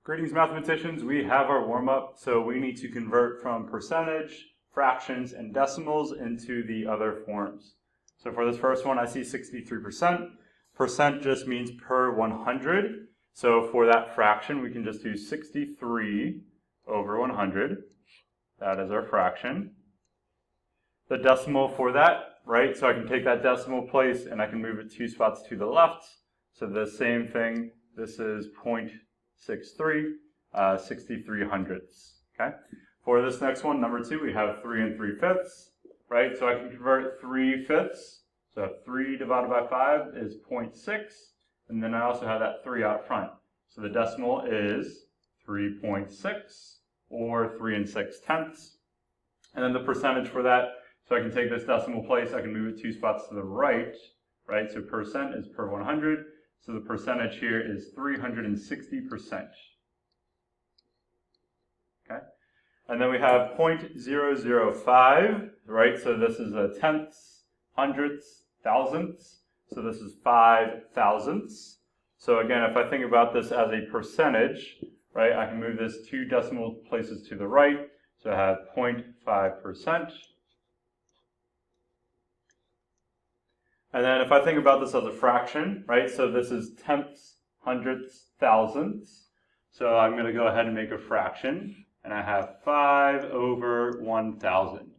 Greetings, mathematicians. We have our warm-up, so we need to convert from percentage, fractions, and decimals into the other forms. So for this first one, I see 63%. Percent just means per 100. So for that fraction, we can just do 63 over 100. That is our fraction. The decimal for that, right? So I can take that decimal place and I can move it 2 spots to the left. So the same thing, this is 0.63, 63 hundredths, okay? For this next one, number 2, we have 3 3/5, right? So I can convert 3/5. So 3 divided by 5 is 0.6, and then I also have that 3 out front. So the decimal is 3.6, or 3 6/10. And then the percentage for that, so I can take this decimal place, I can move it 2 spots to the right, right? So percent is per 100, so the percentage here is 360%. Okay? And then we have 0.005, right? So this is a tenths, hundredths, thousandths. So this is 5 thousandths. So again, if I think about this as a percentage, right, I can move this 2 decimal places to the right. So I have 0.5%. And then if I think about this as a fraction, right, so this is tenths, hundredths, thousandths. So I'm going to go ahead and make a fraction. And I have 5 over 1,000.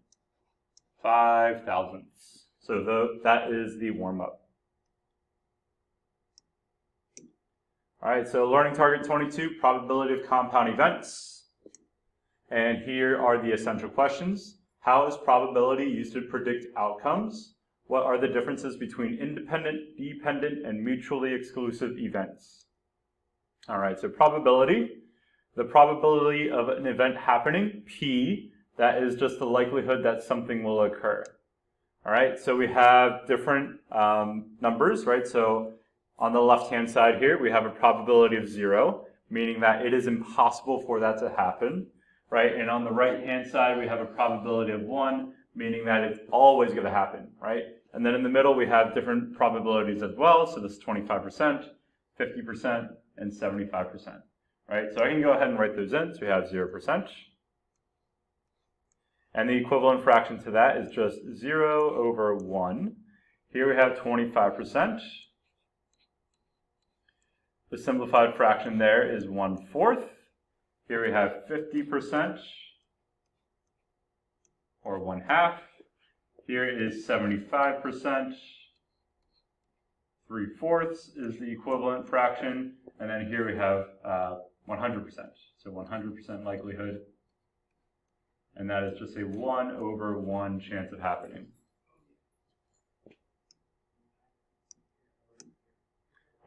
5 thousandths. So that is the warm-up. All right, so learning target 22, probability of compound events. And here are the essential questions. How is probability used to predict outcomes? What are the differences between independent, dependent, and mutually exclusive events? All right, so probability. The probability of an event happening, P, that is just the likelihood that something will occur. All right, so we have different numbers, right? So on the left-hand side here, we have a probability of 0, meaning that it is impossible for that to happen, right? And on the right-hand side, we have a probability of 1, meaning that it's always going to happen, right? And then in the middle, we have different probabilities as well. So this is 25%, 50%, and 75%, right? So I can go ahead and write those in. So we have 0%. And the equivalent fraction to that is just 0 over 1. Here we have 25%. The simplified fraction there is 1/4. Here we have 50%, or 1/2. Here is 75%. 3/4 is the equivalent fraction. And then here we have 100%. So 100% likelihood. And that is just a 1 over 1 chance of happening.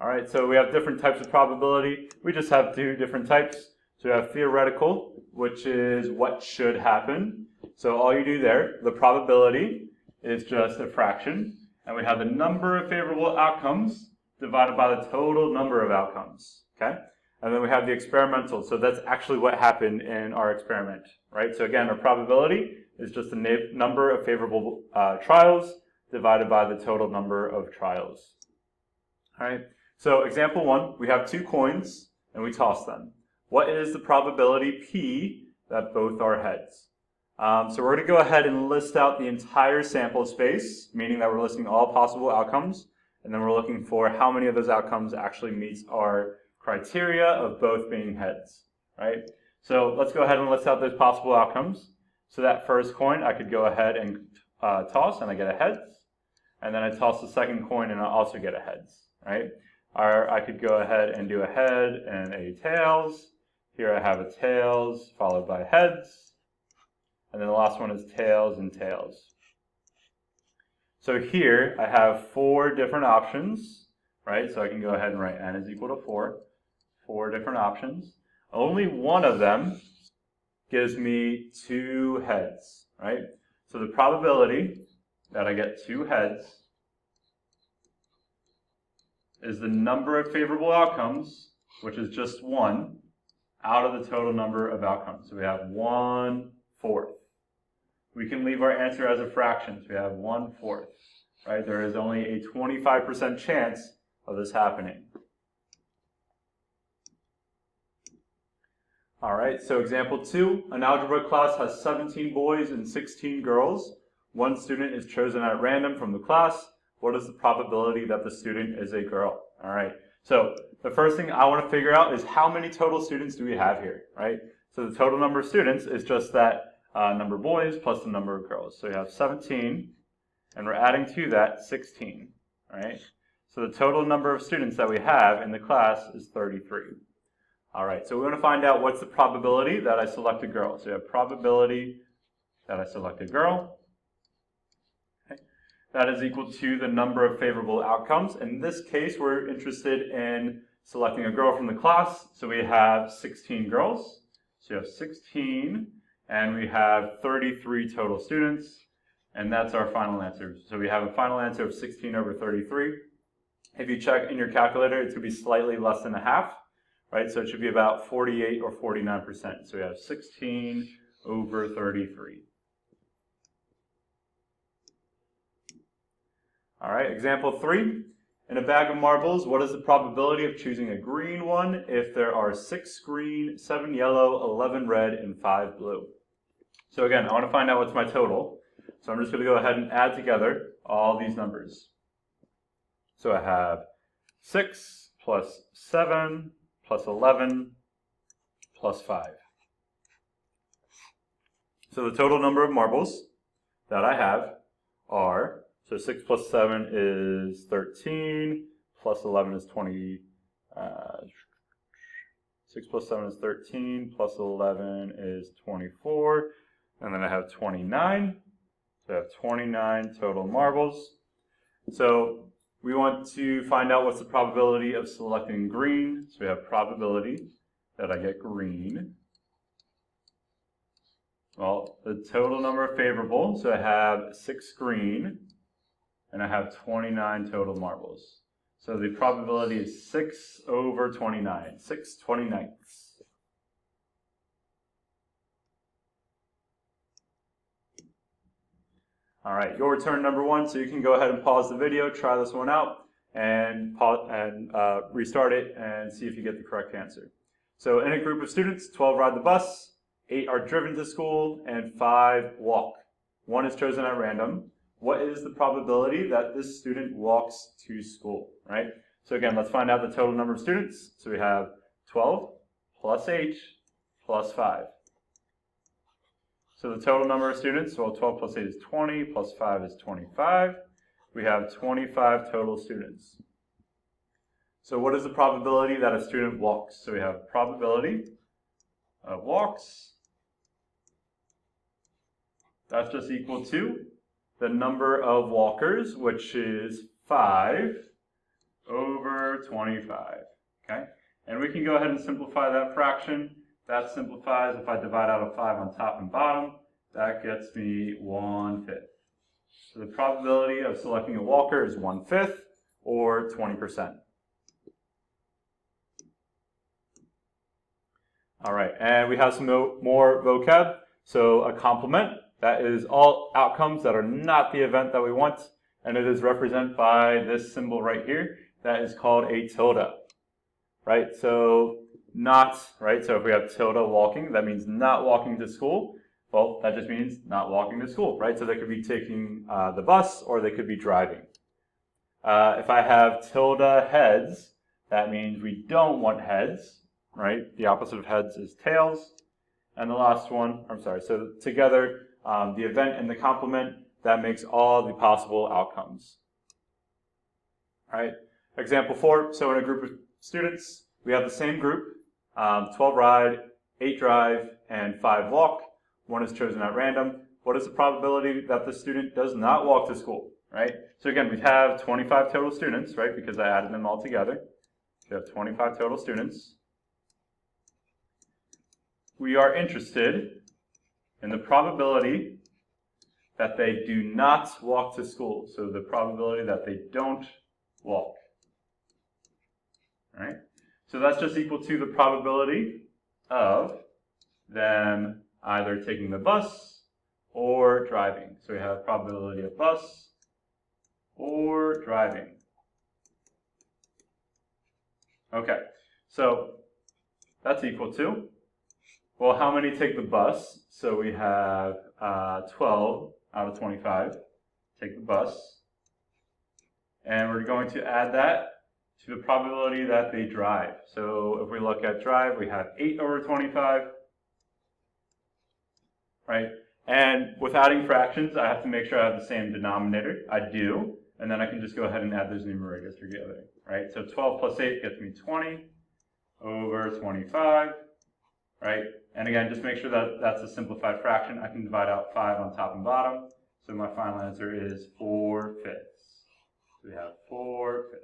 All right, so we have different types of probability. We just have 2 different types. So we have theoretical, which is what should happen. So all you do there, the probability is just a fraction. And we have the number of favorable outcomes divided by the total number of outcomes, okay? And then we have the experimental. So that's actually what happened in our experiment, right? So again, our probability is just the number of favorable trials divided by the total number of trials, all right? So example 1, we have 2 coins and we toss them. What is the probability P that both are heads? So we're going to go ahead and list out the entire sample space, meaning that we're listing all possible outcomes, and then we're looking for how many of those outcomes actually meets our criteria of both being heads, right? So let's go ahead and list out those possible outcomes. So that first coin, I could go ahead and toss, and I get a heads. And then I toss the second coin, and I also get a heads, right? Or I could go ahead and do a head and a tails. Here I have a tails followed by heads. And then the last one is tails and tails. So here I have 4 different options, right? So I can go ahead and write n is equal to 4. 4 different options. Only one of them gives me 2 heads, right? So the probability that I get 2 heads is the number of favorable outcomes, which is just 1, out of the total number of outcomes. So we have 1/4. We can leave our answer as a fraction. So we have 1/4, right? There is only a 25% chance of this happening. All right, so example 2, an algebra class has 17 boys and 16 girls. One student is chosen at random from the class. What is the probability that the student is a girl? All right, so the first thing I want to figure out is how many total students do we have here, right? So the total number of students is just that number of boys plus the number of girls. So we have 17, and we're adding to that 16, all right? So the total number of students that we have in the class is 33. All right, so we want to find out what's the probability that I select a girl. So we have probability that I select a girl. Okay. That is equal to the number of favorable outcomes. In this case, we're interested in selecting a girl from the class. So we have 16 girls. So you have 16, and we have 33 total students, and that's our final answer. So we have a final answer of 16 over 33. If you check in your calculator, it's going to be slightly less than a half. Right, so it should be about 48 or 49%. So we have 16 over 33. All right, example 3. In a bag of marbles, what is the probability of choosing a green one if there are 6 green, 7 yellow, 11 red, and 5 blue? So again, I want to find out what's my total. So I'm just going to go ahead and add together all these numbers. So I have 6 plus 7 plus 11 plus 5. So the total number of marbles that I have are, so 6 plus 7 is 13, plus 11 is 20, 6 plus 7 is 13, plus 11 is 24, and then I have 29. So I have 29 total marbles. So we want to find out what's the probability of selecting green. So we have probability that I get green. Well, the total number of favorable, so I have 6 green, and I have 29 total marbles. So the probability is 6 over 29, 6/29. All right, your turn number 1, so you can go ahead and pause the video, try this one out, and restart it and see if you get the correct answer. So in a group of students, 12 ride the bus, 8 are driven to school, and 5 walk. 1 is chosen at random. What is the probability that this student walks to school, right? So again, let's find out the total number of students. So we have 12 plus 8 plus 5. So the total number of students, well, 12 plus 8 is 20, plus 5 is 25. We have 25 total students. So what is the probability that a student walks? So we have probability of walks. That's just equal to the number of walkers, which is 5 over 25. Okay? And we can go ahead and simplify that fraction. That simplifies if I divide out a 5 on top and bottom. That gets me 1/5. So the probability of selecting a walker is 1/5 or 20%. All right, and we have some more vocab. So a complement, that is all outcomes that are not the event that we want, and it is represented by this symbol right here. That is called a tilde, right? So not, right? So if we have tilde walking, that means not walking to school. Well, that just means not walking to school, right? So they could be taking the bus or they could be driving. If I have tilde heads, that means we don't want heads, right? The opposite of heads is tails. And the last one, I'm sorry, so together, the event and the complement, that makes all the possible outcomes. All right, example 4, so in a group of students, we have the same group, 12 ride, 8 drive, and 5 walk. 1 is chosen at random. What is the probability that the student does not walk to school, right? So again, we have 25 total students, right, because I added them all together. We have 25 total students. We are interested in the probability that they do not walk to school. So the probability that they don't walk, right? So that's just equal to the probability of them either taking the bus or driving. So we have probability of bus or driving. Okay, so that's equal to Well, how many take the bus? So we have 12 out of 25 take the bus. And we're going to add that to the probability that they drive. So if we look at drive, we have 8 over 25, right? And with adding fractions, I have to make sure I have the same denominator. I do. And then I can just go ahead and add those numerators together, right? So 12 plus 8 gets me 20 over 25, right? And again, just make sure that that's a simplified fraction. I can divide out 5 on top and bottom. So my final answer is 4/5. So we have 4/5.